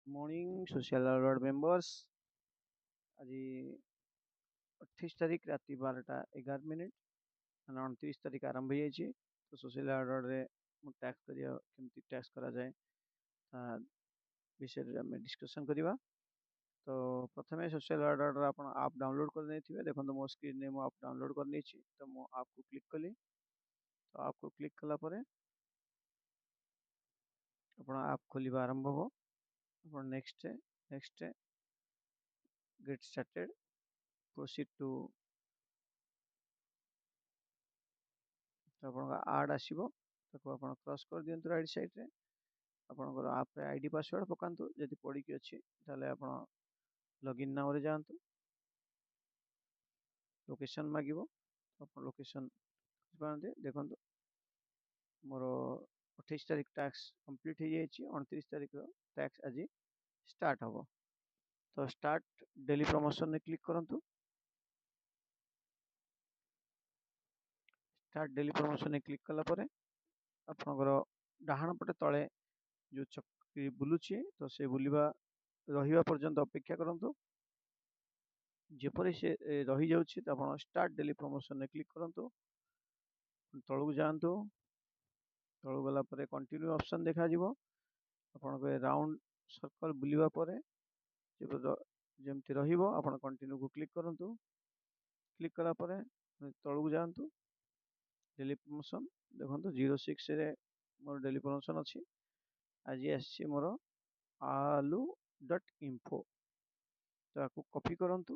Morning social award members आज 28 तारीख राति 12:11 ମାନେ 29 ତାରିଖ ଆରମ୍ଭ ହେଇଯାଇଛି। ତ ସୋସିଆଲ ଅର୍ଡ଼ରରେ ମୁଁ ଟ୍ୟାକ୍ସ କରିବା କେମିତି ଟ୍ୟାକ୍ସ କରାଯାଏ ତା ବିଷୟରେ ଆମେ ଡିସ୍କସନ୍ କରିବା। ତ ପ୍ରଥମେ ସୋସିଆଲ ଅର୍ଡ଼ରର ଆପଣ ଆପ୍ ଡାଉନଲୋଡ଼ କରିନେଇଥିବେ। ଦେଖନ୍ତୁ ମୋ ସ୍କ୍ରିନ୍ରେ ମୁଁ ଆପ୍ ଡାଉନଲୋଡ଼ କରିନେଇଛି। ତ ମୁଁ ଆପ୍କୁ କ୍ଲିକ୍ କଲି। ତ ଆପ୍କୁ କ୍ଲିକ୍ କଲା ପରେ ଆପଣ ଆପ୍ ଖୋଲିବା ଆରମ୍ଭ ହେବ। ଆପଣ next get started proceed to ଆପଣଙ୍କ ଆଡ୍ ଆସିବ। ତାକୁ ଆପଣ କ୍ରସ୍ କରିଦିଅନ୍ତୁ ରାଇଟ୍ ସାଇଡ଼୍ରେ। ଆପଣଙ୍କର ଆପ୍ରେ ଆଇଡି ପାସୱାର୍ଡ଼ ପକାନ୍ତୁ। ଯଦି ପଡ଼ିକି ଅଛି ତାହେଲେ ଆପଣ ଲଗ୍ଇନ୍ ନାଉରେ ଯାଆନ୍ତୁ। ଲୋକେସନ୍ ମାଗିବ, ଆପଣ ଲୋକେସନ୍ ପାଆନ୍ତି। ଦେଖନ୍ତୁ ମୋର 28 ତାରିଖ ଟ୍ୟାକ୍ସ କମ୍ପ୍ଲିଟ୍ ହେଇଯାଇଛି। 29 ତାରିଖର ଟ୍ୟାକ୍ସ ଆଜି ଷ୍ଟାର୍ଟ ହେବ। ତ ଷ୍ଟାର୍ଟ ଡେଲି ପ୍ରମୋସନରେ କ୍ଲିକ୍ କରନ୍ତୁ। ଷ୍ଟାର୍ଟ ଡେଲି ପ୍ରମୋସନରେ କ୍ଲିକ୍ କଲା ପରେ ଆପଣଙ୍କର ଡାହାଣ ପଟେ ତଳେ ଯେଉଁ ଚକ୍ରି ବୁଲୁଛି ତ ସେ ରହିବା ପର୍ଯ୍ୟନ୍ତ ଅପେକ୍ଷା କରନ୍ତୁ। ଯେପରି ସେ ରହିଯାଉଛି ତ ଆପଣ ଷ୍ଟାର୍ଟ ଡେଲି ପ୍ରମୋସନରେ କ୍ଲିକ୍ କରନ୍ତୁ। ତଳକୁ ଯାଆନ୍ତୁ। ତଳକୁ ଗଲା ପରେ କଣ୍ଟିନ୍ୟୁ ଅପସନ୍ ଦେଖାଯିବ। ଆପଣଙ୍କ ରାଉଣ୍ଡ ସର୍କଲ ବୁଲିବା ପରେ ଯେମିତି ରହିବ ଆପଣ କଣ୍ଟିନ୍ୟୁକୁ କ୍ଲିକ୍ କରନ୍ତୁ। କ୍ଲିକ୍ କଲା ପରେ ତଳକୁ ଯାଆନ୍ତୁ। ଡେଲି ପ୍ରମୋସନ୍ ଦେଖନ୍ତୁ 06ରେ ମୋର ଡେଲି ପ୍ରମୋସନ୍ ଅଛି। ଆଜି ଆସିଛି ମୋର alu.info। ତାକୁ କପି କରନ୍ତୁ।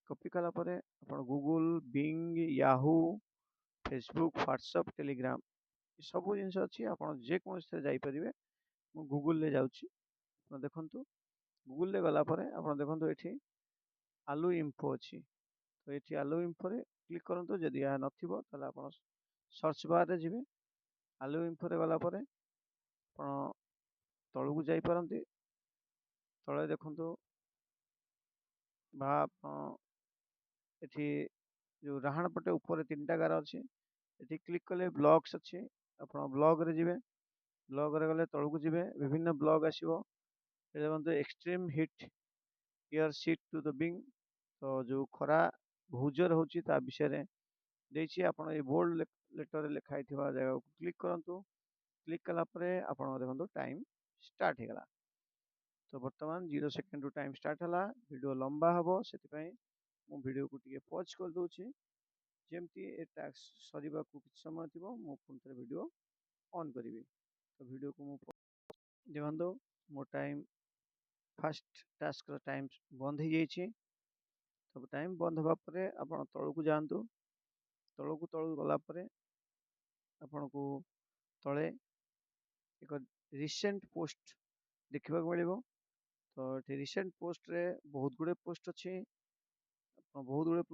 କପି କଲା ପରେ ଆପଣ Google, being, Yahoo, Facebook, WhatsApp, Telegram ସବୁ ଜିନିଷ ଅଛି। ଆପଣ ଯେକୌଣସିରେ ଯାଇପାରିବେ। ମୁଁ ଗୁଗୁଲରେ ଯାଉଛି। ଆପଣ ଦେଖନ୍ତୁ ଗୁଗୁଲରେ ଗଲା ପରେ ଆପଣ ଦେଖନ୍ତୁ ଏଠି ଆଲୁ ଇନଫୋ ଅଛି। ତ ଏଠି ଆଲୁ ଇନଫୋରେ କ୍ଲିକ୍ କରନ୍ତୁ। ଯଦି ଏହା ନଥିବ ତାହେଲେ ଆପଣ ସର୍ଚ୍ଚ ବାର୍ରେ ଯିବେ। ଆଲୁ ଇନଫୋରେ ଗଲା ପରେ ଆପଣ ତଳକୁ ଯାଇପାରନ୍ତି। ତଳେ ଦେଖନ୍ତୁ ବା ଏଠି ଯେଉଁ ଡାହାଣ ପଟେ ଉପରେ 3ଟା ଗାର ଅଛି। ଏଠି କ୍ଲିକ୍ କଲେ ବ୍ଲଗ୍ସ ଅଛି। ଆପଣ ବ୍ଲଗରେ ଯିବେ। ବ୍ଲଗରେ ଗଲେ ତଳକୁ ଯିବେ, ବିଭିନ୍ନ ବ୍ଲଗ ଆସିବ। ଦେଖନ୍ତୁ extreme heat air seat to the being. ତ ଯେଉଁ ଖରା ବହୁତ ଜୋର ହେଉଛି ତା ବିଷୟରେ ଦେଇଛି। ଆପଣ ଏଇ ବୋଲ୍ଡ ଲେଟରରେ ଲେଖା ହେଇଥିବା ଜାଗାକୁ କ୍ଲିକ୍ କରନ୍ତୁ। କ୍ଲିକ୍ କଲା ପରେ ଆପଣ ଦେଖନ୍ତୁ ଟାଇମ୍ ଷ୍ଟାର୍ଟ ହେଇଗଲା। ତ ବର୍ତ୍ତମାନ 0 ସେକେଣ୍ଡରୁ ଟାଇମ୍ ଷ୍ଟାର୍ଟ ହେଲା। ଭିଡ଼ିଓ ଲମ୍ବା ହେବ, ସେଥିପାଇଁ ମୁଁ ଭିଡ଼ିଓକୁ ଟିକେ ପଜ୍ କରିଦେଉଛି। ଯେମିତି ଏ ଟାସ୍କ ସରିବାକୁ କିଛି ସମୟ ଥିବ ମୁଁ ପୁଣି ଥରେ ଭିଡ଼ିଓ ଅନ୍ କରିବି। ତ ଭିଡ଼ିଓକୁ ମୁଁ ଦେଖନ୍ତୁ ମୋ ଟାଇମ୍ ଫାଷ୍ଟ ଟାସ୍କର ଟାଇମ୍ ବନ୍ଦ ହେଇଯାଇଛି। ସବୁ ଟାଇମ୍ ବନ୍ଦ ହେବା ପରେ ଆପଣ ତଳକୁ ଯାଆନ୍ତୁ। ତଳକୁ ଗଲା ପରେ ଆପଣଙ୍କୁ ତଳେ ଏକ ରିସେଣ୍ଟ ପୋଷ୍ଟ ଦେଖିବାକୁ ମିଳିବ। ତ ଏଠି ରିସେଣ୍ଟ ପୋଷ୍ଟରେ ବହୁତ ଗୁଡ଼ିଏ ପୋଷ୍ଟ ଅଛି। ବହୁତ ଗୁଡ଼ିଏ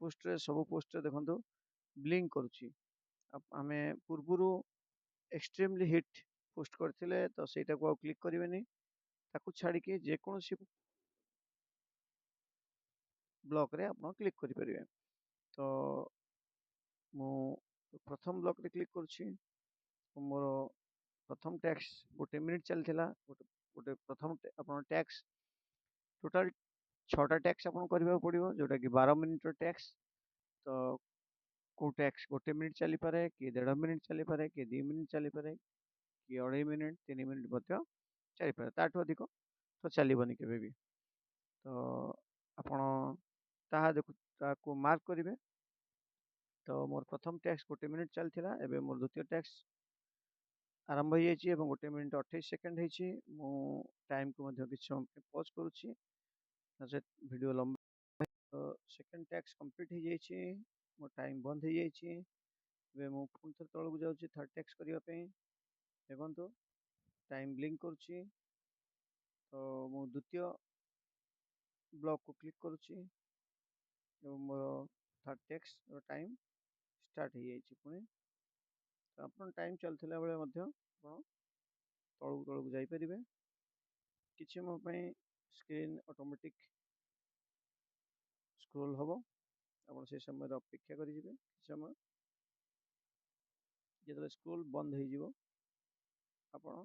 ପୋଷ୍ଟରେ ସବୁ ପୋଷ୍ଟରେ ଦେଖନ୍ତୁ ବ୍ଲିଙ୍କ କରୁଛି। ଆମେ ପୂର୍ବରୁ ଏକ୍ସଟ୍ରିମଲି ହିଟ୍ ପୋଷ୍ଟ କରିଥିଲେ, ତ ସେଇଟାକୁ ଆଉ କ୍ଲିକ୍ କରିବେନି। ତାକୁ ଛାଡ଼ିକି ଯେକୌଣସି ବ୍ଲକରେ ଆପଣ କ୍ଲିକ୍ କରିପାରିବେ। ତ ମୁଁ ପ୍ରଥମ ବ୍ଲକରେ କ୍ଲିକ୍ କରୁଛି। ମୋର ପ୍ରଥମ ଟ୍ୟାକ୍ସ 1 ମିନିଟ୍ ଚାଲିଥିଲା। ଗୋଟେ ପ୍ରଥମ ଆପଣ ଟ୍ୟାକ୍ସ ଟୋଟାଲ 6ଟା ଟ୍ୟାକ୍ସ ଆପଣଙ୍କୁ କରିବାକୁ ପଡ଼ିବ, ଯେଉଁଟାକି 12 ମିନିଟ୍ର ଟ୍ୟାକ୍ସ। ତ କେଉଁ ଟ୍ୟାକ୍ସ 1 ମିନିଟ୍ ଚାଲିପାରେ, କିଏ 1.5 ମିନିଟ୍ ଚାଲିପାରେ, କିଏ 2 ମିନିଟ୍ ଚାଲିପାରେ, କିଏ 2.5 ମିନିଟ୍, 3 ମିନିଟ୍ ମଧ୍ୟ ଚାଲିପାରେ। ତାଠୁ ଅଧିକ ତ ଚାଲିବନି କେବେ ବି। ତ ଆପଣ ତାହାକୁ ମାର୍କ କରିବେ। ତ ମୋର ପ୍ରଥମ ଟ୍ୟାକ୍ସ 1 ମିନିଟ୍ ଚାଲିଥିଲା। ଏବେ ମୋର ଦ୍ୱିତୀୟ ଟ୍ୟାକ୍ସ ଆରମ୍ଭ ହେଇଯାଇଛି ଏବଂ 1 ମିନିଟ୍ 28 ସେକେଣ୍ଡ ହେଇଛି। ମୁଁ ଟାଇମ୍କୁ ମଧ୍ୟ କିଛି ସମୟ ପଜ୍ କରୁଛି। ଭିଡ଼ିଓ ଲମ୍ବା। ତ ସେକେଣ୍ଡ ଟ୍ୟାକ୍ସ କମ୍ପ୍ଲିଟ୍ ହେଇଯାଇଛି। ମୋ ଟାଇମ୍ ବନ୍ଦ ହେଇଯାଇଛି। ଏବେ ମୁଁ ପୁଣି ଥରେ ତଳକୁ ଯାଉଛି ଥାର୍ଡ଼ ଟ୍ୟାକ୍ସ କରିବା ପାଇଁ। ଦେଖନ୍ତୁ ଟାଇମ୍ ବ୍ଲିଙ୍କ କରୁଛି। ତ ମୁଁ ଦ୍ୱିତୀୟ ବ୍ଲକକୁ କ୍ଲିକ୍ କରୁଛି ଏବଂ ମୋର ଥାର୍ଡ଼ ଟ୍ୟାକ୍ସର ଟାଇମ୍ ଷ୍ଟାର୍ଟ ହେଇଯାଇଛି। ପୁଣି ଆପଣ ଟାଇମ୍ ଚାଲିଥିଲା ବେଳେ ମଧ୍ୟ ଆପଣ ତଳକୁ ଯାଇପାରିବେ। କିଛି ସମୟ ପାଇଁ ସ୍କ୍ରିନ୍ ଅଟୋମେଟିକ୍ ସ୍କ୍ରୋଲ୍ ହେବ। ଆପଣ ସେ ସମୟରେ ଅପେକ୍ଷା କରିଯିବେ। କିଛି ସମୟ ଯେତେବେଳେ ସ୍କ୍ରୋଲ୍ ବନ୍ଦ ହେଇଯିବ ଆପଣ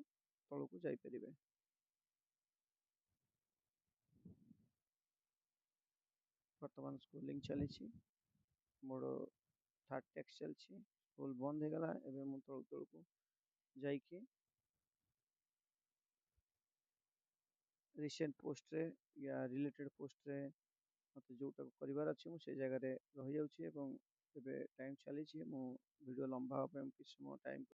ତଳକୁ ଯାଇପାରିବେ। ବର୍ତ୍ତମାନ ସ୍କୁଲିଂ ଚାଲିଛି। ମୋର ଥାର୍ଡ ଟେକ୍ସ ଚାଲିଛି। ସ୍କୁଲ ବନ୍ଦ ହେଇଗଲା। ଏବେ ମୁଁ ତଳକୁ ତଳକୁ ଯାଇକି ରିସେଣ୍ଟ ପୋଷ୍ଟରେ ୟା ରିଲେଟେଡ୍ ପୋଷ୍ଟରେ ମୋତେ ଯେଉଁଟାକୁ କରିବାର ଅଛି ମୁଁ ସେଇ ଜାଗାରେ ରହିଯାଉଛି ଏବଂ ଏବେ ଟାଇମ୍ ଚାଲିଛି। ମୁଁ ଭିଡ଼ିଓ ଲମ୍ବା ହେବା ପାଇଁ କିଛି ସମୟ ଟାଇମ୍